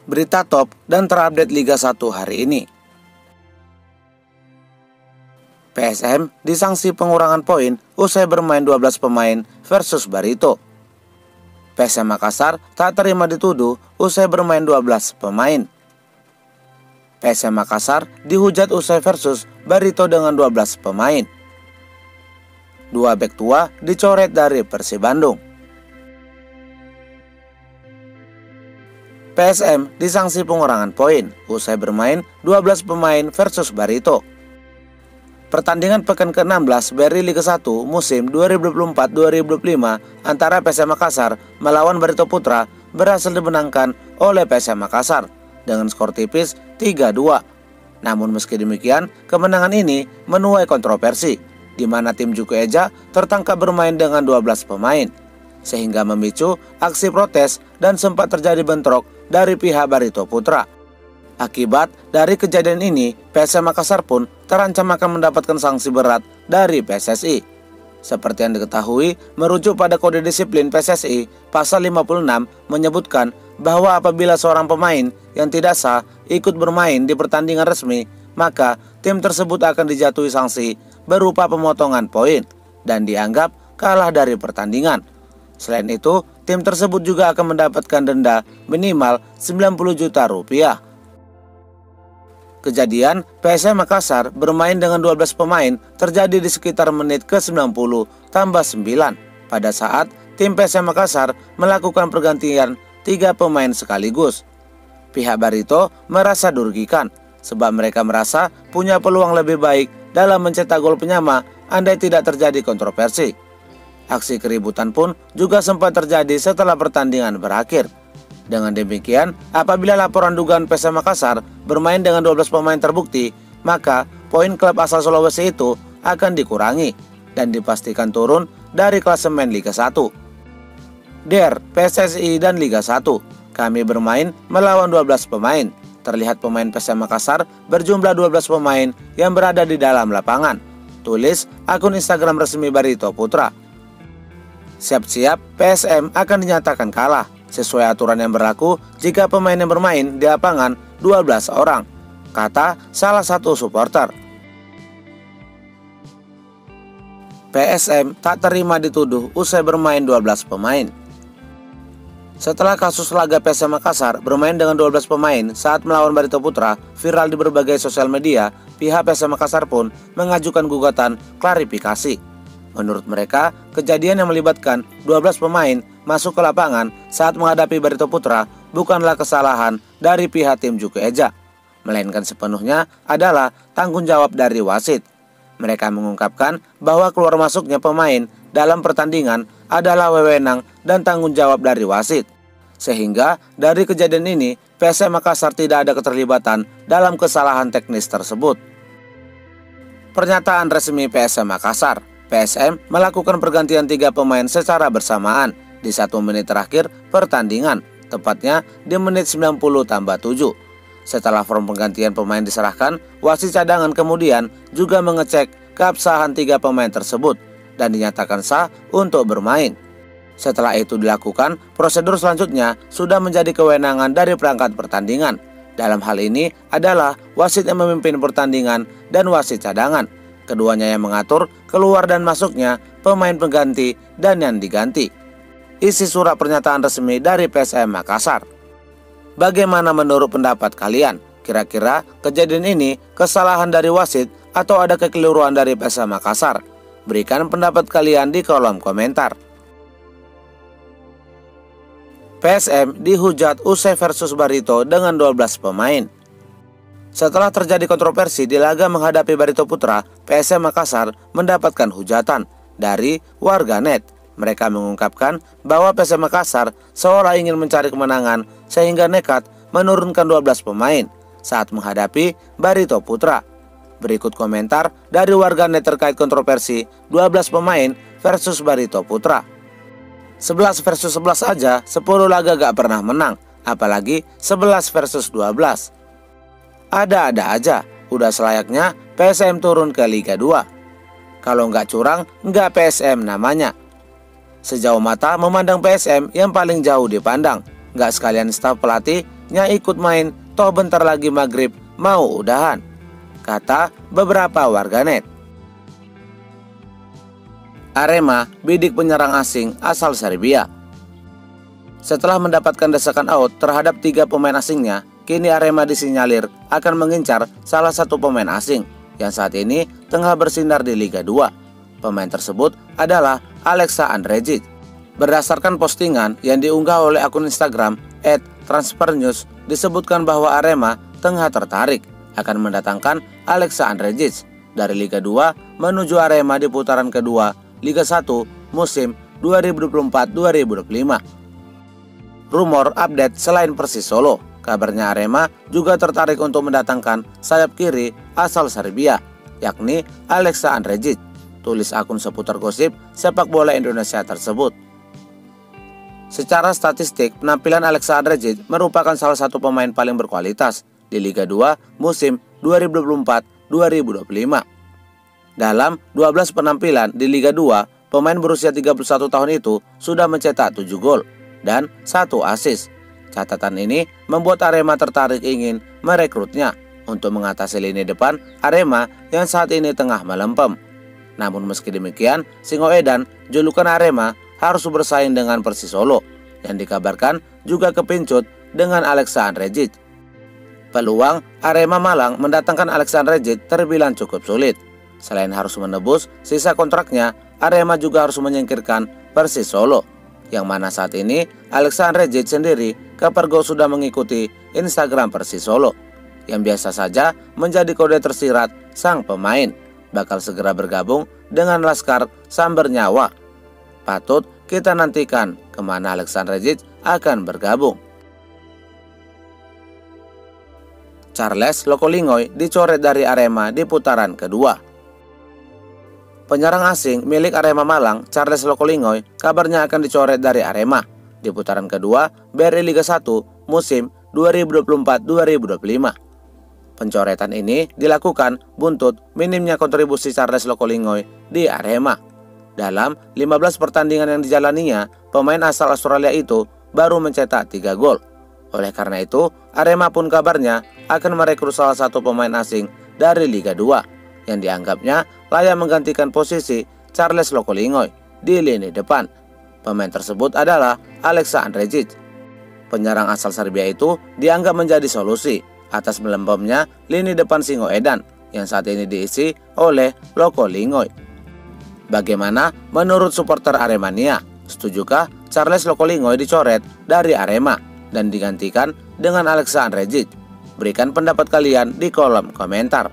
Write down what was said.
berita top dan terupdate Liga 1 hari ini. PSM disanksi pengurangan poin usai bermain 12 pemain versus Barito. PSM Makassar tak terima dituduh usai bermain 12 pemain. PSM Makassar dihujat usai versus Barito dengan 12 pemain. Dua bek tua dicoret dari Persib Bandung. PSM disanksi pengurangan poin usai bermain 12 pemain versus Barito. Pertandingan pekan ke-16 BRI Liga 1 musim 2024-2025 antara PSM Makassar melawan Barito Putra berhasil dimenangkan oleh PSM Makassar dengan skor tipis 3-2. Namun meski demikian, kemenangan ini menuai kontroversi, di mana tim Juku Eja tertangkap bermain dengan 12 pemain, sehingga memicu aksi protes dan sempat terjadi bentrok dari pihak Barito Putra. Akibat dari kejadian ini, PSM Makassar pun terancam akan mendapatkan sanksi berat dari PSSI. Seperti yang diketahui, merujuk pada kode disiplin PSSI, pasal 56 menyebutkan bahwa apabila seorang pemain yang tidak sah ikut bermain di pertandingan resmi, maka tim tersebut akan dijatuhi sanksi berupa pemotongan poin dan dianggap kalah dari pertandingan. Selain itu, tim tersebut juga akan mendapatkan denda minimal 90 juta rupiah. Kejadian PSM Makassar bermain dengan 12 pemain terjadi di sekitar menit ke-90 tambah 9 pada saat tim PSM Makassar melakukan pergantian 3 pemain sekaligus. Pihak Barito merasa dirugikan sebab mereka merasa punya peluang lebih baik dalam mencetak gol penyama andai tidak terjadi kontroversi. Aksi keributan pun juga sempat terjadi setelah pertandingan berakhir. Dengan demikian, apabila laporan dugaan PSM Makassar bermain dengan 12 pemain terbukti, maka poin klub asal Sulawesi itu akan dikurangi dan dipastikan turun dari klasemen Liga 1. Der, PSSI dan Liga 1, kami bermain melawan 12 pemain. Terlihat pemain PSM Makassar berjumlah 12 pemain yang berada di dalam lapangan. Tulis akun Instagram resmi Barito Putra. Siap-siap PSM akan dinyatakan kalah sesuai aturan yang berlaku jika pemain yang bermain di lapangan 12 orang, kata salah satu supporter. PSM tak terima dituduh usai bermain 12 pemain. Setelah kasus laga PSM Makassar bermain dengan 12 pemain saat melawan Barito Putra viral di berbagai sosial media, pihak PSM Makassar pun mengajukan gugatan klarifikasi. Menurut mereka, kejadian yang melibatkan 12 pemain masuk ke lapangan saat menghadapi Barito Putra bukanlah kesalahan dari pihak tim Juku Eja, melainkan sepenuhnya adalah tanggung jawab dari wasit. Mereka mengungkapkan bahwa keluar masuknya pemain dalam pertandingan adalah wewenang dan tanggung jawab dari wasit. Sehingga dari kejadian ini, PSM Makassar tidak ada keterlibatan dalam kesalahan teknis tersebut. Pernyataan resmi PSM Makassar. PSM melakukan pergantian 3 pemain secara bersamaan di 1 menit terakhir pertandingan, tepatnya di menit 90 tambah 7. Setelah form penggantian pemain diserahkan, wasit cadangan kemudian juga mengecek keabsahan 3 pemain tersebut dan dinyatakan sah untuk bermain. Setelah itu dilakukan, prosedur selanjutnya sudah menjadi kewenangan dari perangkat pertandingan. Dalam hal ini adalah wasit yang memimpin pertandingan dan wasit cadangan. Keduanya yang mengatur keluar dan masuknya pemain pengganti dan yang diganti. Isi surat pernyataan resmi dari PSM Makassar. Bagaimana menurut pendapat kalian? Kira-kira kejadian ini kesalahan dari wasit atau ada kekeliruan dari PSM Makassar? Berikan pendapat kalian di kolom komentar. PSM dihujat usai versus Barito dengan 12 pemain. Setelah terjadi kontroversi di laga menghadapi Barito Putra, PSM Makassar mendapatkan hujatan dari warganet. Mereka mengungkapkan bahwa PSM Makassar seolah ingin mencari kemenangan sehingga nekat menurunkan 12 pemain saat menghadapi Barito Putra. Berikut komentar dari warganet terkait kontroversi 12 pemain versus Barito Putra. 11 versus 11 aja 10 laga gak pernah menang, apalagi 11 versus 12. Ada-ada aja, udah selayaknya PSM turun ke Liga 2. Kalau nggak curang, nggak PSM namanya. Sejauh mata memandang PSM yang paling jauh dipandang. Nggak sekalian staf pelatih nya ikut main, toh bentar lagi maghrib mau udahan, kata beberapa warganet. Arema bidik penyerang asing asal Serbia. Setelah mendapatkan desakan out terhadap 3 pemain asingnya, kini Arema disinyalir akan mengincar salah satu pemain asing yang saat ini tengah bersinar di Liga 2. Pemain tersebut adalah Alexa Andrejic. Berdasarkan postingan yang diunggah oleh akun Instagram @transfernews, disebutkan bahwa Arema tengah tertarik akan mendatangkan Alexa Andrejic dari Liga 2 menuju Arema di putaran kedua Liga 1 musim 2024-2025. Rumor update selain Persis Solo, kabarnya Arema juga tertarik untuk mendatangkan sayap kiri asal Serbia, yakni Alexa Andrejic, tulis akun seputar gosip sepak bola Indonesia tersebut. Secara statistik, penampilan Alexa Andrejic merupakan salah satu pemain paling berkualitas di Liga 2 musim 2024-2025. Dalam 12 penampilan di Liga 2, pemain berusia 31 tahun itu sudah mencetak 7 gol dan 1 assist. Catatan ini membuat Arema tertarik ingin merekrutnya untuk mengatasi lini depan Arema yang saat ini tengah melempem. Namun meski demikian, Singoedan, julukan Arema, harus bersaing dengan Persis Solo yang dikabarkan juga kepincut dengan Alexa Andrejic. Peluang Arema Malang mendatangkan Alexa Andrejic terbilang cukup sulit. Selain harus menebus sisa kontraknya, Arema juga harus menyingkirkan Persis Solo, yang mana saat ini Alexa Andrejic sendiri kepergok sudah mengikuti Instagram Persis Solo, yang biasa saja menjadi kode tersirat sang pemain bakal segera bergabung dengan Laskar Samber Nyawa. Patut kita nantikan kemana Alexa Andrejic akan bergabung. Charles Lokolingoy dicoret dari Arema di putaran kedua. Penyerang asing milik Arema Malang, Charles Lokolingoy, kabarnya akan dicoret dari Arema di putaran kedua BRI Liga 1 musim 2024-2025. Pencoretan ini dilakukan buntut minimnya kontribusi Charles Lokolingoy di Arema. Dalam 15 pertandingan yang dijalaninya, pemain asal Australia itu baru mencetak 3 gol. Oleh karena itu, Arema pun kabarnya akan merekrut salah satu pemain asing dari Liga 2 yang dianggapnya layak menggantikan posisi Charles Lokolingoy di lini depan. Pemain tersebut adalah Alexa Andrejic. Penyerang asal Serbia itu dianggap menjadi solusi atas melempemnya lini depan Singoedan yang saat ini diisi oleh Lokolingoy. Bagaimana menurut supporter Aremania? Setujukah Charles Lokolingoy dicoret dari Arema dan digantikan dengan Alexa Andrejic? Berikan pendapat kalian di kolom komentar.